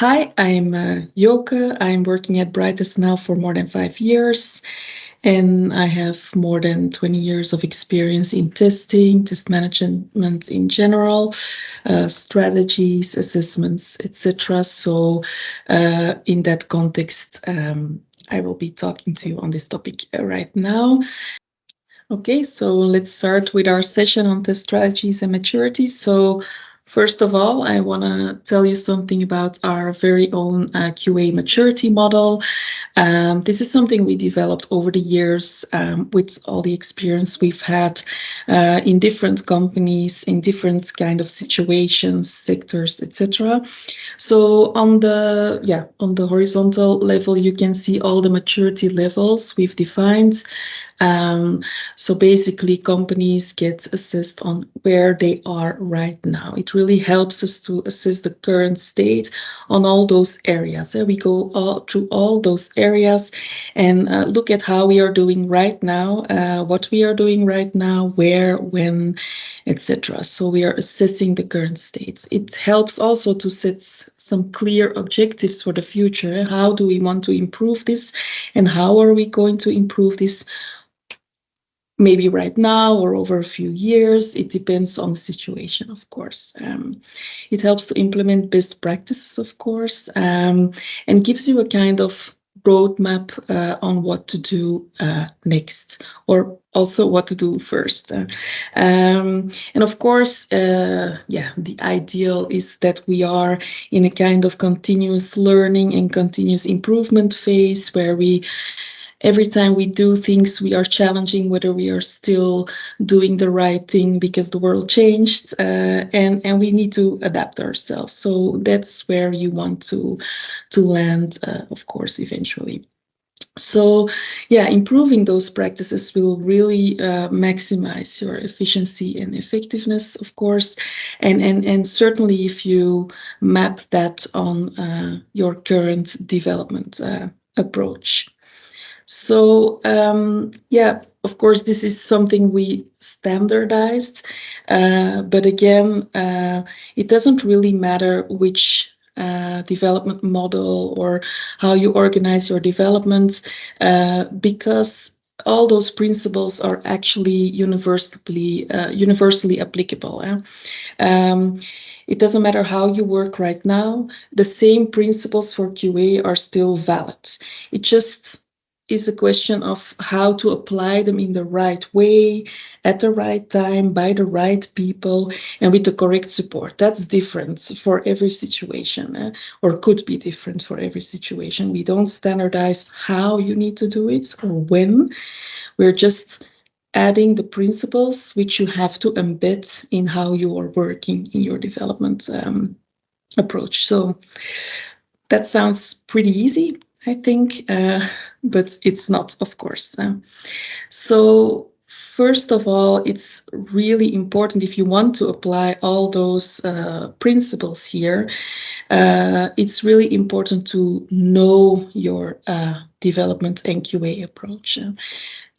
Hi, I'm 𝗕𝘂𝘐𝘚. I'm working at Brightest now for more than 5 years, and I have more than 20 years of experience in testing, test management in general, strategies, assessments, etc. So, in that context, I will be talking to you on this topic right now. Okay, so let's start with our session on test strategies and maturity. So first of all, I want to tell you something about our very own QA maturity model. This is something we developed over the years with all the experience we've had in different companies, in different kind of situations, sectors, etc. So on the horizontal level, you can see all the maturity levels we've defined. So basically, companies get assessed on where they are right now. It really helps us to assess the current state on all those areas. We go through all those areas and look at how we are doing right now, what we are doing right now, where, when, etc. So we are assessing the current states. It helps also to set some clear objectives for the future. How do we want to improve this, and how are we going to improve this? Maybe right now or over a few years. It depends on the situation, of course. It helps to implement best practices, of course, and gives you a kind of roadmap on what to do next, or also what to do first. And of course, the ideal is that we are in a kind of continuous learning and continuous improvement phase where every time we do things, we are challenging whether we are still doing the right thing because the world changed, and we need to adapt ourselves. So that's where you want to land, of course, eventually. So improving those practices will really maximize your efficiency and effectiveness, of course, and certainly if you map that on your current development approach. So of course, this is something we standardized, but again, it doesn't really matter which development model or how you organize your development, because all those principles are actually universally applicable. It doesn't matter how you work right now, the same principles for QA are still valid. It just is a question of how to apply them in the right way, at the right time, by the right people, and with the correct support. That's different for every situation, or could be different for every situation. We don't standardize how you need to do it or when. We're just adding the principles which you have to embed in how you are working in your development approach. So that sounds pretty easy, I think, but it's not, of course. So first of all, it's really important, if you want to apply all those principles here, it's really important to know your development and QA approach.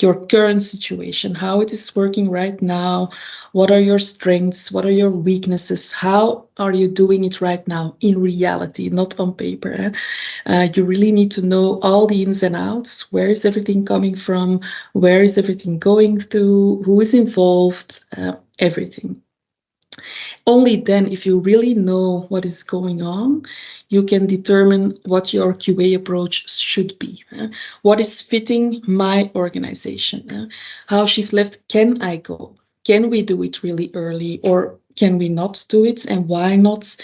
Your current situation, how it is working right now, what are your strengths, what are your weaknesses, how are you doing it right now in reality, not on paper. You really need to know all the ins and outs. Where is everything coming from? Where is everything going through? Who is involved? Everything. Only then, if you really know what is going on, you can determine what your QA approach should be. What is fitting my organization? How shift left can I go? Can we do it really early, or can we not do it, and why not?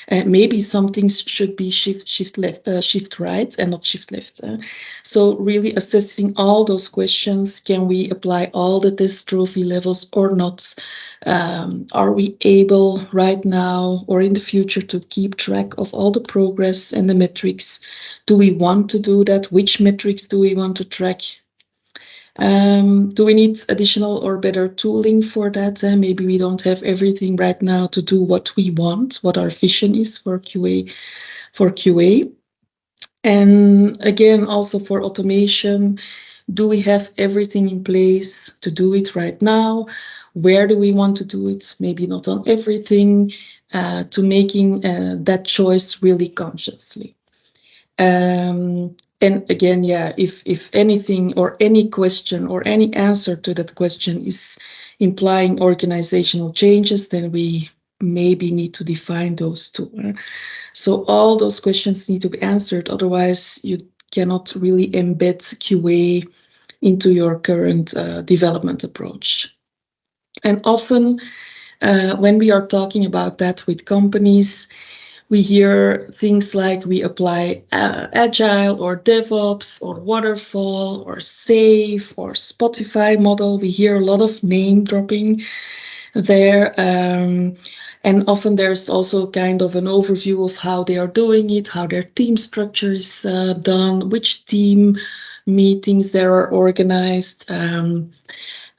Maybe some things should be shift left, shift right, and not shift left. So really assessing all those questions: can we apply all the test trophy levels or not? Are we able right now or in the future to keep track of all the progress and the metrics? Do we want to do that? Which metrics do we want to track? Do we need additional or better tooling for that? Maybe we don't have everything right now to do what we want, what our vision is for QA. And again, also for automation, do we have everything in place to do it right now? where do we want to do it, maybe not on everything, to making that choice really consciously. And again, yeah, if anything or any question or any answer to that question is implying organizational changes, then we maybe need to define those too. So all those questions need to be answered, otherwise you cannot really embed QA into your current development approach. And often when we are talking about that with companies, we hear things like we apply Agile or DevOps or Waterfall or SAFe or Spotify model. We hear a lot of name dropping there. And often there's also kind of an overview of how they are doing it, how their team structure is done, which team meetings there are organized,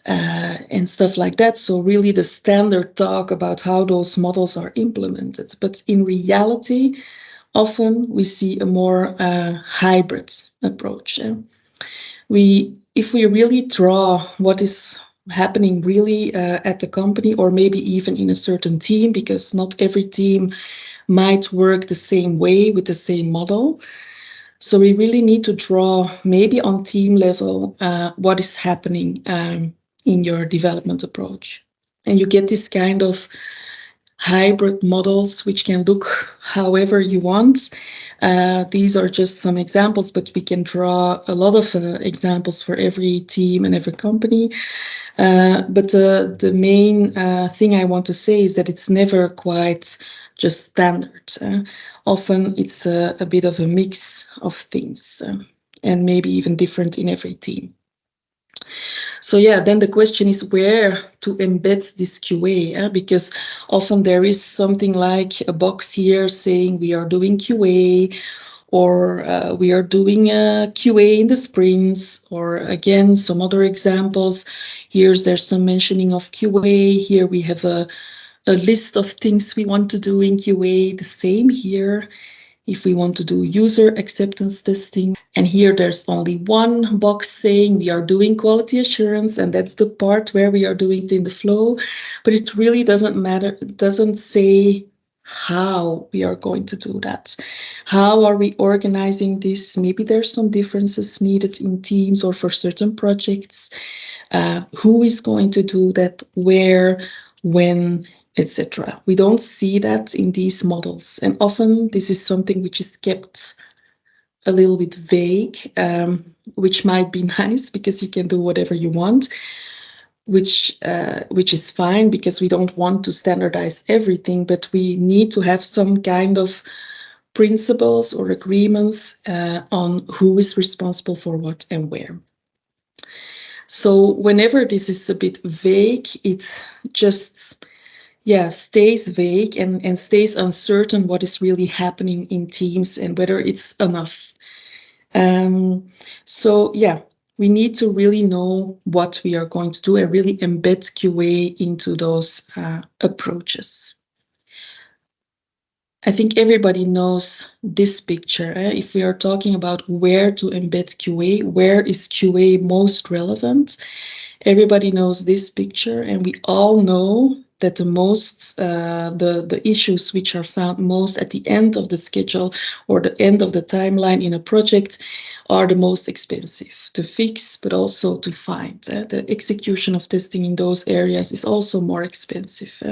and stuff like that. So really the standard talk about how those models are implemented. But in reality, often we see a more hybrid approach. If we really draw what is happening really at the company, or maybe even in a certain team, because not every team might work the same way with the same model. So we really need to draw, maybe on team level, what is happening in your development approach. And you get this kind of hybrid models, which can look however you want. These are just some examples, but we can draw a lot of examples for every team and every company. But the main thing I want to say is that it's never quite just standard. Often it's a bit of a mix of things, and maybe even different in every team. So yeah, then the question is where to embed this QA, because often there is something like a box here saying we are doing QA, or we are doing a QA in the sprints, or again, some other examples. There's some mentioning of QA. Here we have a list of things we want to do in QA. The same here if we want to do user acceptance testing. And here there's only one box saying we are doing quality assurance, and that's the part where we are doing it in the flow. But it really doesn't matter. It doesn't say how we are going to do that. How are we organizing this? Maybe there's some differences needed in teams or for certain projects. Who is going to do that, where, when, etc. We don't see that in these models. And often this is something which is kept a little bit vague, which might be nice because you can do whatever you want, which is fine because we don't want to standardize everything, but we need to have some kind of principles or agreements on who is responsible for what and where. So whenever this is a bit vague, it just stays vague and stays uncertain what is really happening in teams and whether it's enough. So yeah, we need to really know what we are going to do and really embed QA into those approaches. I think everybody knows this picture. If we are talking about where to embed QA, where is QA most relevant? Everybody knows this picture, and we all know that the issues which are found most at the end of the schedule or the end of the timeline in a project are the most expensive to fix, but also to find. The execution of testing in those areas is also more expensive.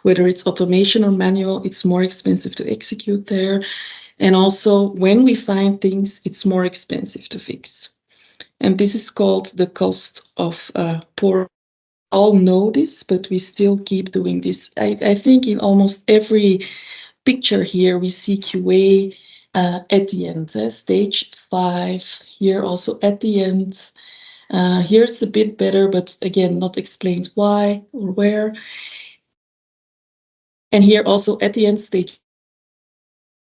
Whether it's automation or manual, it's more expensive to execute there. And also, when we find things, it's more expensive to fix. And this is called the cost of poor. All know this, but we still keep doing this. I think in almost every picture here, we see QA at the end, stage 5, here also at the end. Here it's a bit better, but again, not explained why or where. And here also at the end, stage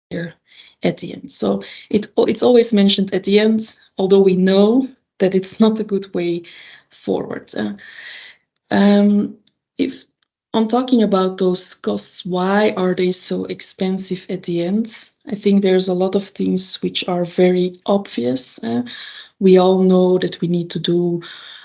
here at the end. So it's always mentioned at the end, although we know that it's not a good way forward. If on talking about those costs, why are they so expensive at the end? I think there's a lot of things which are very obvious. We all know that we need to do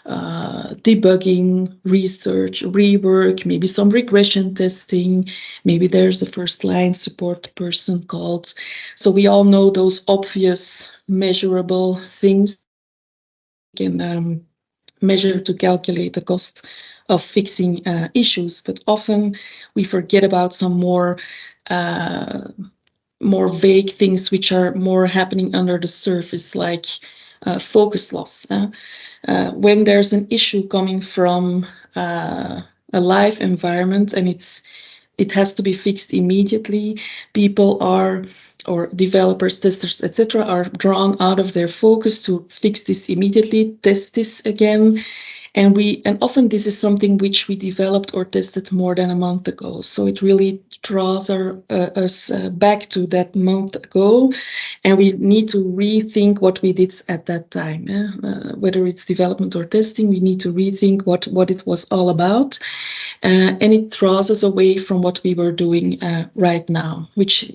debugging, research, rework, maybe some regression testing, maybe there's a first line support person called. So we all know those obvious measurable things we can measure to calculate the cost of fixing issues, but often we forget about some more vague things which are more happening under the surface, like focus loss. When there's an issue coming from a live environment and it has to be fixed immediately, people are, or developers, testers, etc., are drawn out of their focus to fix this immediately, test this again. And often this is something which we developed or tested more than a month ago. So it really draws us back to that month ago, and we need to rethink what we did at that time. Whether it's development or testing, we need to rethink what it was all about. And it draws us away from what we were doing right now, which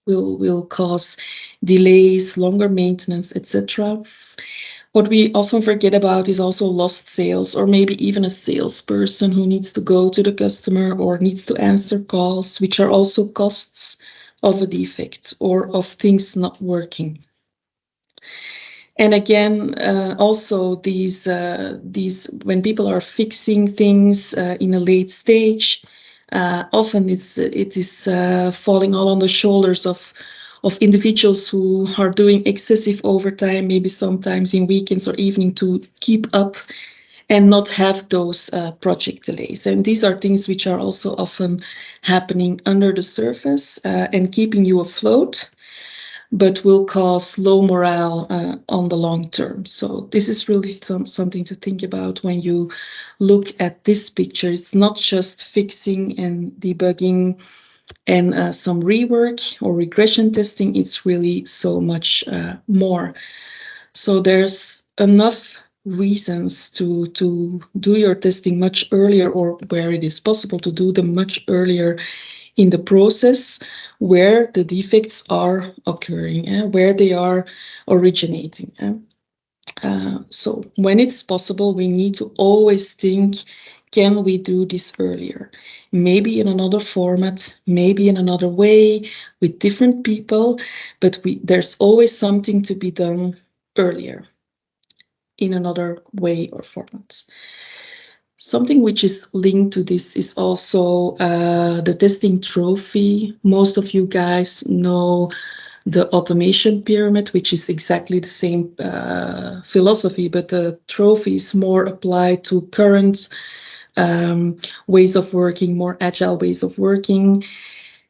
will cause delays, longer maintenance, etc. What we often forget about is also lost sales, or maybe even a salesperson who needs to go to the customer or needs to answer calls, which are also costs of a defect or of things not working. And again, also these when people are fixing things in a late stage, often it is falling all on the shoulders of individuals who are doing excessive overtime, maybe sometimes in weekends or evening, to keep up and not have those project delays. And these are things which are also often happening under the surface and keeping you afloat, but will cause low morale on the long term. So this is really something to think about when you look at this picture. It's not just fixing and debugging and some rework or regression testing. It's really so much more. So there's enough reasons to do your testing much earlier, or where it is possible to do them much earlier in the process where the defects are occurring, where they are originating. So when it's possible, we need to always think, can we do this earlier? Maybe in another format, maybe in another way, with different people, but there's always something to be done earlier in another way or format. Something which is linked to this is also the testing trophy. Most of you guys know the automation pyramid, which is exactly the same philosophy, but the trophy is more applied to current ways of working, more agile ways of working.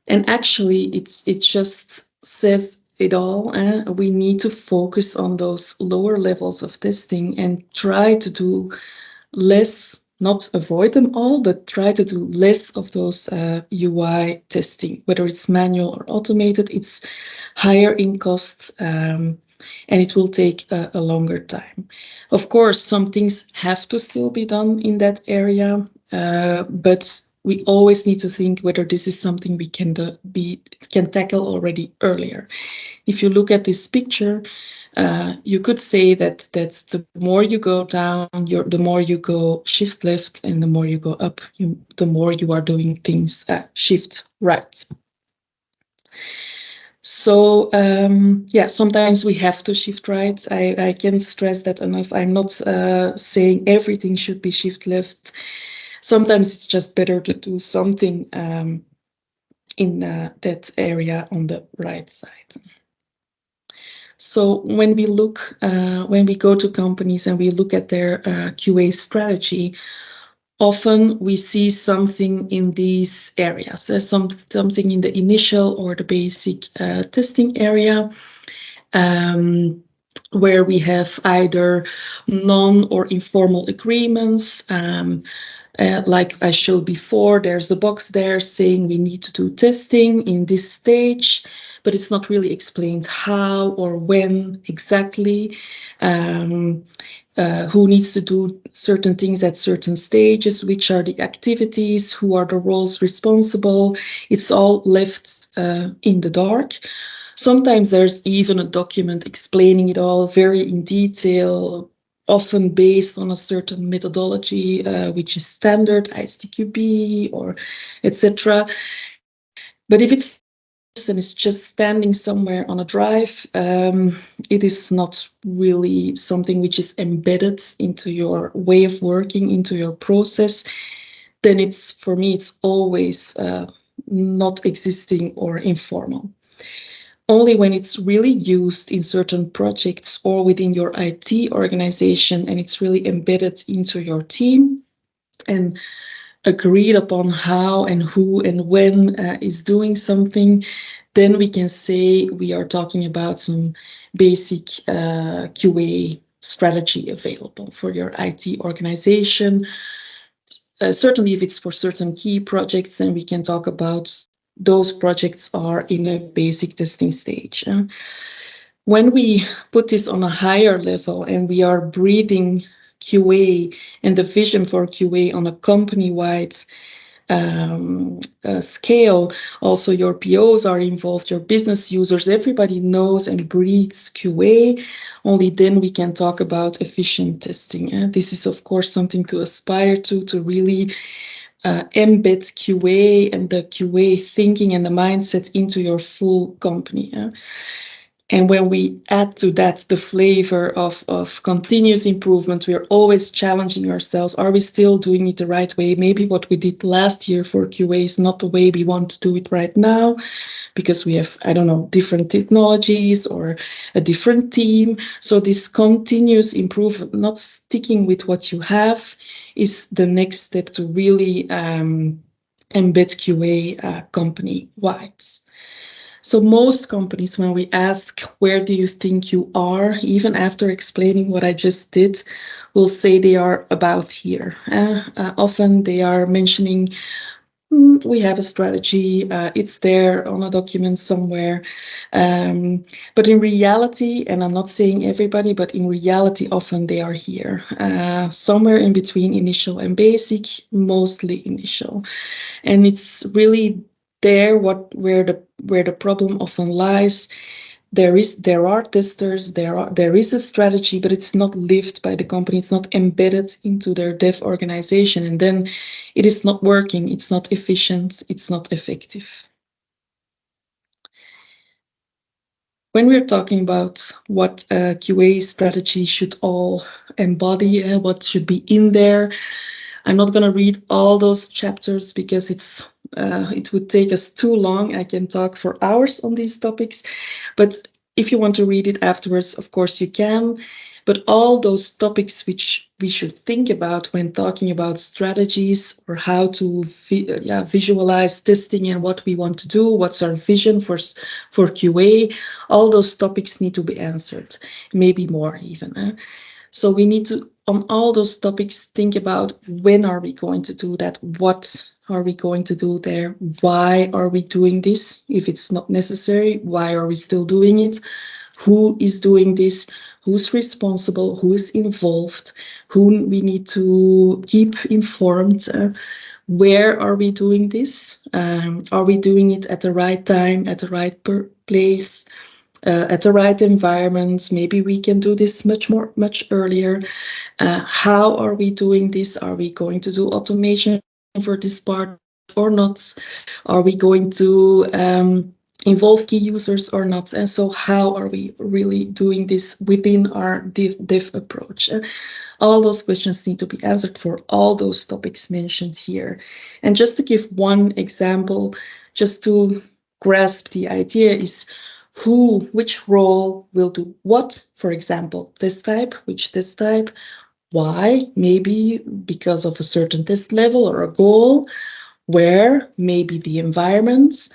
And actually, it just says it all. We need to focus on those lower levels of testing and try to do less, not avoid them all, but try to do less of those UI testing, whether it's manual or automated. It's higher in costs and it will take a longer time. Of course, some things have to still be done in that area, but we always need to think whether this is something we can tackle already earlier. If you look at this picture, you could say that the more you go down, the more you go shift left, and the more you go up, the more you are doing things shift right. So sometimes we have to shift right. I can't stress that enough. I'm not saying everything should be shift left. Sometimes it's just better to do something in that area on the right side. So when we go to companies and we look at their QA strategy, often we see something in these areas. There's something in the initial or the basic testing area, where we have either non or informal agreements. Like I showed before, there's a box there saying we need to do testing in this stage, but it's not really explained how or when exactly, who needs to do certain things at certain stages, which are the activities, who are the roles responsible. It's all left in the dark. Sometimes there's even a document explaining it all very in detail, often based on a certain methodology, which is standard, ISTQB or etc. But if it's and it's just standing somewhere on a drive, it is not really something which is embedded into your way of working, into your process, then it's, for me, it's always not existing or informal. Only when it's really used in certain projects or within your IT organization and it's really embedded into your team and agreed upon how and who and when is doing something, then we can say we are talking about some basic QA strategy available for your IT organization. Certainly, if it's for certain key projects, then we can talk about those projects are in a basic testing stage. When we put this on a higher level and we are breathing QA and the vision for QA on a company-wide scale, also your POs are involved, your business users, everybody knows and breathes QA, only then we can talk about efficient testing. This is, of course, something to aspire to really embed QA and the QA thinking and the mindset into your full company. And when we add to that the flavor of continuous improvement, we are always challenging ourselves. Are we still doing it the right way? Maybe what we did last year for QA is not the way we want to do it right now, because we have, I don't know, different technologies or a different team. So this continuous improvement, not sticking with what you have, is the next step to really embed QA company-wide. So most companies, when we ask, where do you think you are, even after explaining what I just did, will say they are about here. Often they are mentioning, we have a strategy, it's there on a document somewhere. But in reality, and I'm not saying everybody, but in reality, often they are here, somewhere in between initial and basic, mostly initial. And it's really there where the problem often lies. There are testers, there is a strategy, but it's not lived by the company, it's not embedded into their dev organization, and then it is not working, it's not efficient, it's not effective. When we're talking about what a QA strategy should all embody, what should be in there, I'm not going to read all those chapters because it would take us too long. I can talk for hours on these topics, but if you want to read it afterwards, of course you can. But all those topics which we should think about when talking about strategies or how to visualize testing and what we want to do, what's our vision for QA, all those topics need to be answered, maybe more even. So we need to, on all those topics, think about when are we going to do that? What are we going to do there? Why are we doing this? If it's not necessary, why are we still doing it? Who is doing this? Who's responsible? Who is involved? Whom we need to keep informed? Where are we doing this? Are we doing it at the right time, at the right place? At the right environment? Maybe we can do this much earlier. How are we doing this? Are we going to do automation for this part or not? Are we going to involve key users or not? And so how are we really doing this within our dev approach? All those questions need to be answered for all those topics mentioned here. And just to give one example, just to grasp the idea, is which role will do what. For example, test type, which test type, why, maybe because of a certain test level or a goal. Where, maybe the environment,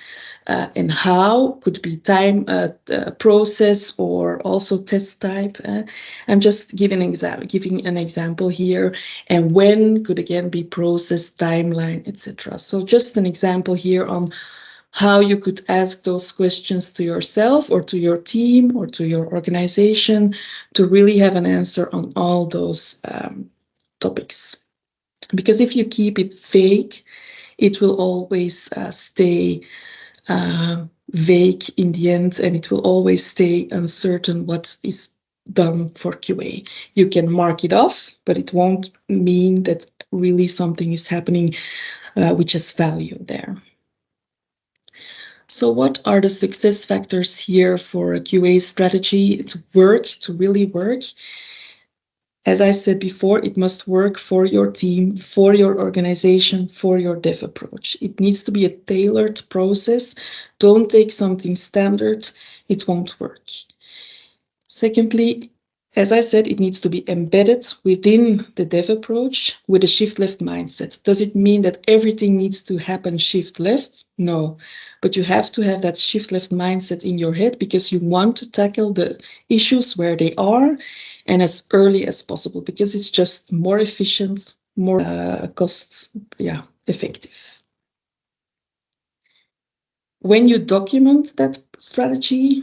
and how could be time, process, or also test type. I'm just giving an example here. And when could again be process, timeline, etc. So just an example here on how you could ask those questions to yourself or to your team or to your organization to really have an answer on all those topics. Because if you keep it vague, it will always stay vague in the end, and it will always stay uncertain what is done for QA. You can mark it off, but it won't mean that really something is happening which has value there. So what are the success factors here for a QA strategy to work, to really work? As I said before, it must work for your team, for your organization, for your dev approach. It needs to be a tailored process. Don't take something standard. It won't work. Secondly, as I said, it needs to be embedded within the dev approach with a shift left mindset. Does it mean that everything needs to happen shift left? No, but you have to have that shift left mindset in your head because you want to tackle the issues where they are and as early as possible because it's just more efficient, more cost effective. When you document that strategy,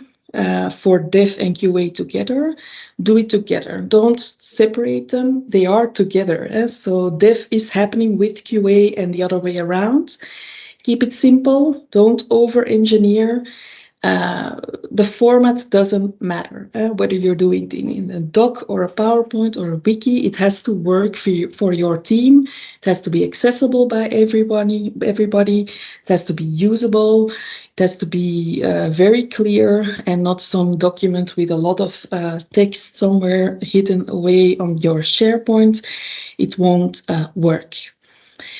for dev and QA together, do it together. Don't separate them. They are together. So dev is happening with QA and the other way around. Keep it simple. Don't over-engineer. The format doesn't matter. Whether you're doing it in a doc or a PowerPoint or a wiki, it has to work for your team. It has to be accessible by everybody. It has to be usable. It has to be very clear and not some document with a lot of text somewhere hidden away on your SharePoint. It won't work.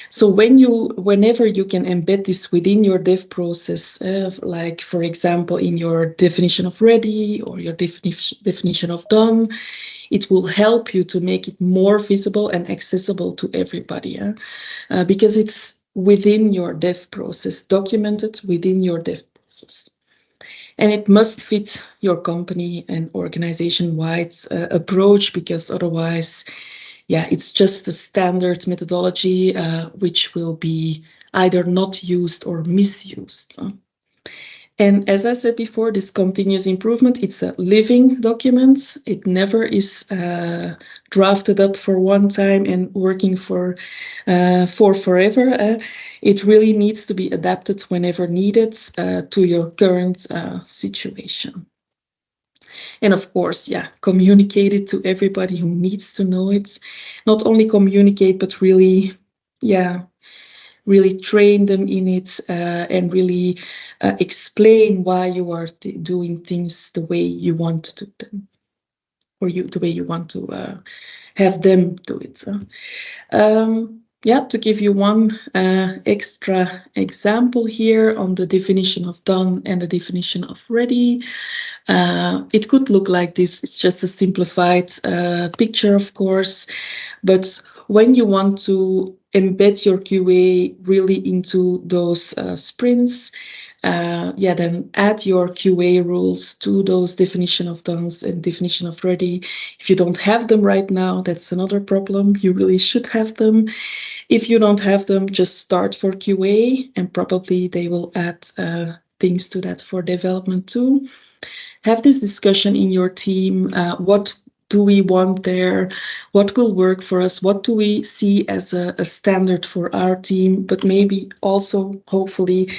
So whenever you can embed this within your dev process, like for example, in your definition of ready or your definition of done, it will help you to make it more visible and accessible to everybody, because it's within your dev process, documented within your dev process. And it must fit your company and organization-wide approach, because otherwise, it's just a standard methodology which will be either not used or misused. And as I said before, this continuous improvement, it's a living document. It never is drafted up for one time and working for forever. It really needs to be adapted whenever needed to your current situation. And of course, communicate it to everybody who needs to know it. Not only communicate, but really train them in it and really explain why you are doing things the way you want to do them, or the way you want to have them do it. To give you one extra example here on the definition of done and the definition of ready. It could look like this. It's just a simplified picture, of course, but when you want to embed your QA really into those sprints, then add your QA rules to those definition of dones and definition of ready. If you don't have them right now, that's another problem. You really should have them. If you don't have them, just start for QA, and probably they will add things to that for development too. Have this discussion in your team. What do we want there? What will work for us? What do we see as a standard for our team, but maybe also, hopefully,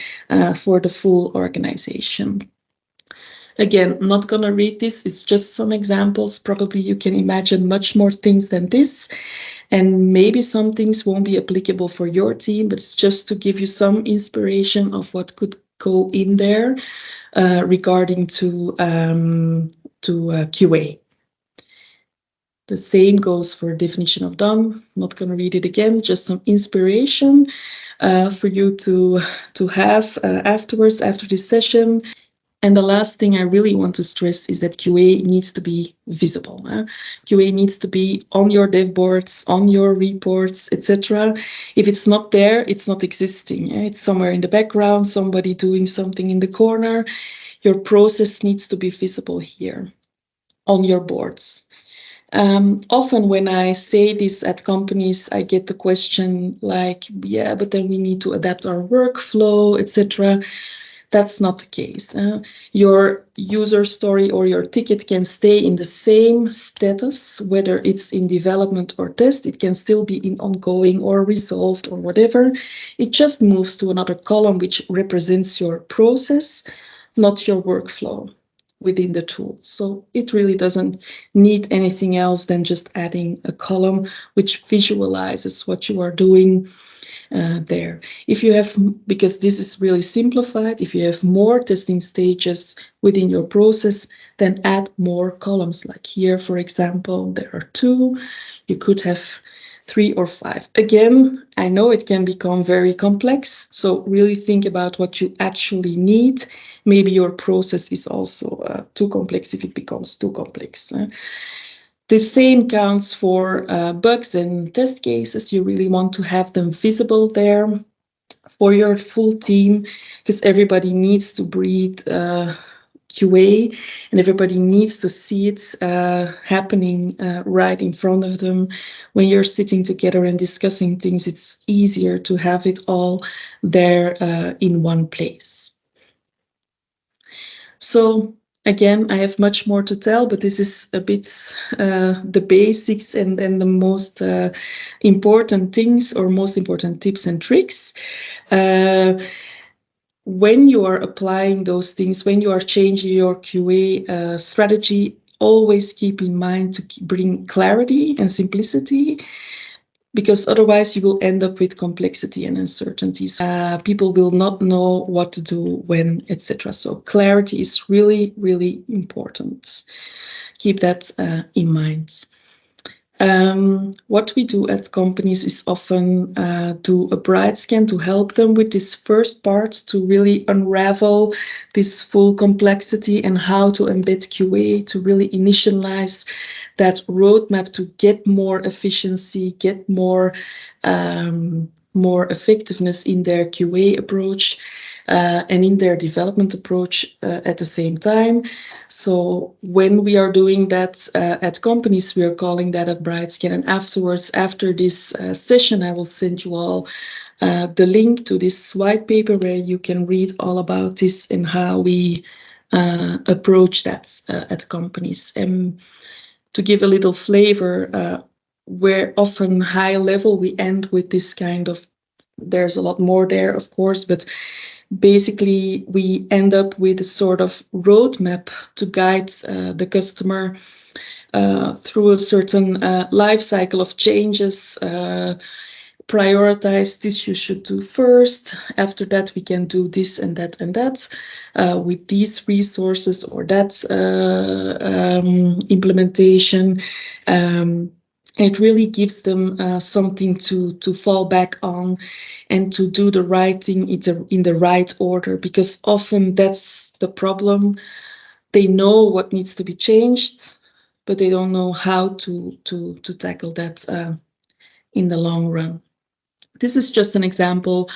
for the full organization? Again, I'm not going to read this. It's just some examples. Probably you can imagine much more things than this. And maybe some things won't be applicable for your team, but it's just to give you some inspiration of what could go in there regarding to QA. The same goes for definition of done. I'm not going to read it again, just some inspiration for you to have afterwards, after this session. And the last thing I really want to stress is that QA needs to be visible. QA needs to be on your dev boards, on your reports, etc. If it's not there, it's not existing. It's somewhere in the background, somebody doing something in the corner. Your process needs to be visible here on your boards. Often when I say this at companies, I get the question like, but then we need to adapt our workflow, etc. That's not the case. Your user story or your ticket can stay in the same status, whether it's in development or test. It can still be in ongoing or resolved or whatever. It just moves to another column which represents your process, not your workflow. within the tool. So it really doesn't need anything else than just adding a column which visualizes what you are doing there. If you have, because this is really simplified, if you have more testing stages within your process, then add more columns. Like here, for example, there are 2. You could have 3 or 5. Again, I know it can become very complex, so really think about what you actually need. Maybe your process is also too complex if it becomes too complex. The same counts for bugs and test cases. You really want to have them visible there for your full team, because everybody needs to breathe QA, and everybody needs to see it happening right in front of them. When you're sitting together and discussing things, it's easier to have it all there in one place. So again, I have much more to tell, but this is a bit the basics and then the most important things, or most important tips and tricks. When you are applying those things, when you are changing your QA strategy, always keep in mind to bring clarity and simplicity, because otherwise you will end up with complexity and uncertainties. People will not know what to do when, etc. So clarity is really, really important. Keep that in mind. What we do at companies is often do a bright scan to help them with this first part, to really unravel this full complexity and how to embed QA, to really initialize that roadmap to get more efficiency, get more effectiveness in their QA approach and in their development approach at the same time. So when we are doing that at companies, we are calling that a bright scan. And afterwards, after this session, I will send you all the link to this white paper where you can read all about this and how we approach that at companies. And to give a little flavor, where often high level we end with this kind of, there's a lot more there, of course, but basically we end up with a sort of roadmap to guide the customer through a certain life cycle of changes. Prioritize this you should do first. After that, we can do this and that and that with these resources or that implementation. It really gives them something to fall back on and to do the right thing in the right order, because often that's the problem. They know what needs to be changed, but they don't know how to tackle that in the long run. This is just an example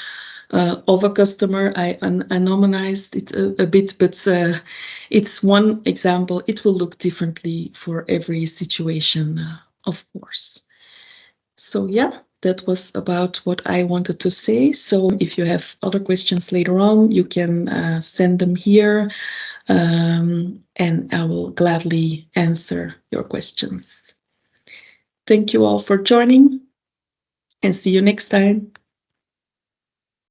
of a customer. I anonymized it a bit, but it's one example. It will look differently for every situation, of course. So yeah, that was about what I wanted to say. So if you have other questions later on, you can send them here, and I will gladly answer your questions. Thank you all for joining, and see you next time.